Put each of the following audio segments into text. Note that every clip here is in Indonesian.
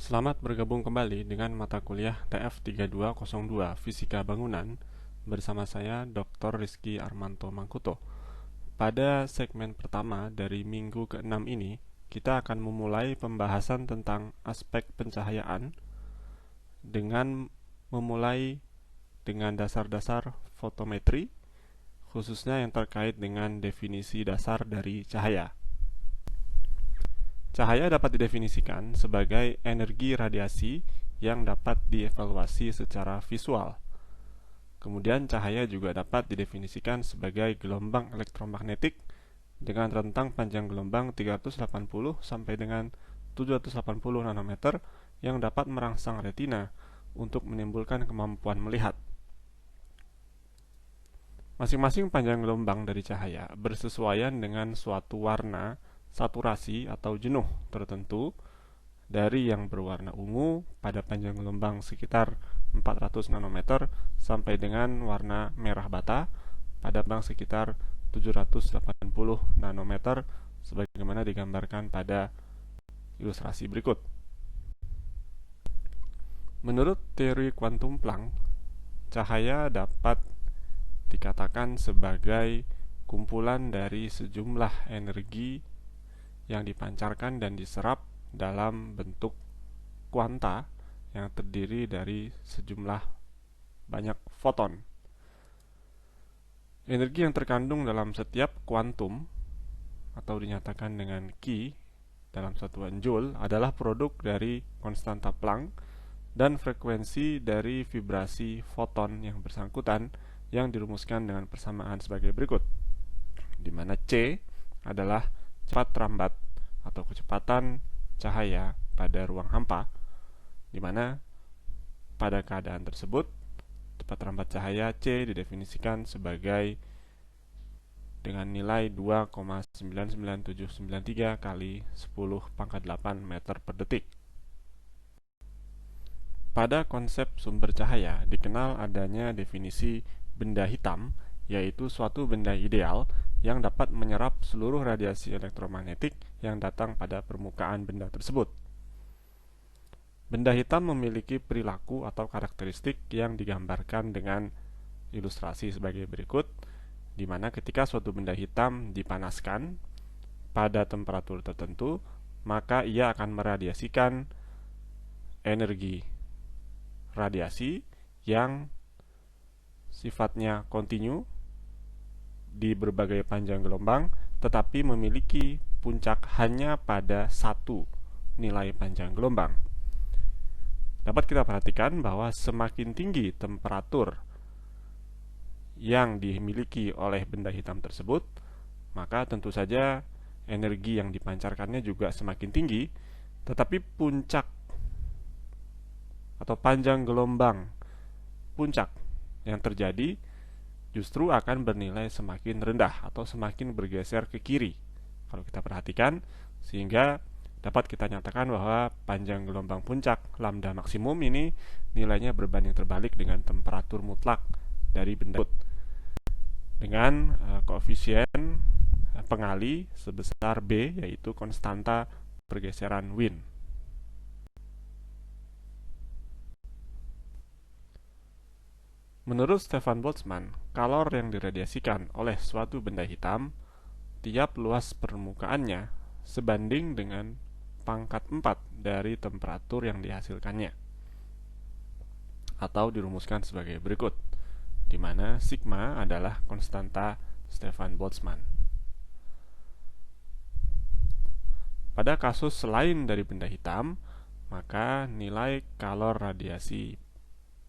Selamat bergabung kembali dengan mata kuliah TF3202 Fisika Bangunan bersama saya Dr. Rizky Armanto Mangkuto. Pada segmen pertama dari minggu ke-6 ini, kita akan memulai pembahasan tentang aspek pencahayaan dengan memulai dengan dasar-dasar fotometri, khususnya yang terkait dengan definisi dasar dari cahaya. Cahaya dapat didefinisikan sebagai energi radiasi yang dapat dievaluasi secara visual. Kemudian cahaya juga dapat didefinisikan sebagai gelombang elektromagnetik dengan rentang panjang gelombang 380 sampai dengan 780 nanometer yang dapat merangsang retina untuk menimbulkan kemampuan melihat. Masing-masing panjang gelombang dari cahaya bersesuaian dengan suatu warna saturasi atau jenuh tertentu, dari yang berwarna ungu pada panjang gelombang sekitar 400 nanometer sampai dengan warna merah bata pada gelombang sekitar 780 nanometer sebagaimana digambarkan pada ilustrasi berikut. Menurut teori kuantum Planck, cahaya dapat dikatakan sebagai kumpulan dari sejumlah energi yang dipancarkan dan diserap dalam bentuk kuanta yang terdiri dari sejumlah banyak foton. Energi yang terkandung dalam setiap kuantum atau dinyatakan dengan Q dalam satuan Joule adalah produk dari konstanta Planck dan frekuensi dari vibrasi foton yang bersangkutan yang dirumuskan dengan persamaan sebagai berikut, di mana C adalah cepat rambat atau kecepatan cahaya pada ruang hampa, di mana pada keadaan tersebut cepat rambat cahaya C didefinisikan sebagai dengan nilai 2,99793 kali 10 pangkat 8 meter per detik. Pada konsep sumber cahaya dikenal adanya definisi benda hitam, yaitu suatu benda ideal yang dapat menyerap seluruh radiasi elektromagnetik yang datang pada permukaan benda tersebut. Benda hitam memiliki perilaku atau karakteristik yang digambarkan dengan ilustrasi sebagai berikut, di mana ketika suatu benda hitam dipanaskan pada temperatur tertentu, maka ia akan meradiasikan energi radiasi yang sifatnya kontinu di berbagai panjang gelombang, tetapi memiliki puncak hanya pada satu nilai panjang gelombang. Dapat kita perhatikan bahwa semakin tinggi temperatur yang dimiliki oleh benda hitam tersebut, maka tentu saja energi yang dipancarkannya juga semakin tinggi, tetapi puncak atau panjang gelombang puncak yang terjadi justru akan bernilai semakin rendah atau semakin bergeser ke kiri kalau kita perhatikan, sehingga dapat kita nyatakan bahwa panjang gelombang puncak lambda maksimum ini nilainya berbanding terbalik dengan temperatur mutlak dari benda dengan koefisien pengali sebesar B, yaitu konstanta pergeseran Wien. Menurut Stefan Boltzmann, kalor yang diradiasikan oleh suatu benda hitam tiap luas permukaannya sebanding dengan pangkat 4 dari temperatur yang dihasilkannya, atau dirumuskan sebagai berikut, di mana sigma adalah konstanta Stefan Boltzmann. Pada kasus selain dari benda hitam, maka nilai kalor radiasi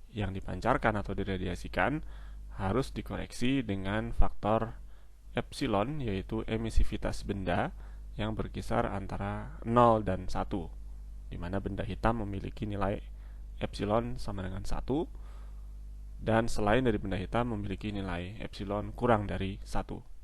yang dipancarkan atau diradiasikan harus dikoreksi dengan faktor epsilon, yaitu emisivitas benda yang berkisar antara 0 dan 1, di mana benda hitam memiliki nilai epsilon sama dengan 1, dan selain dari benda hitam memiliki nilai epsilon kurang dari 1.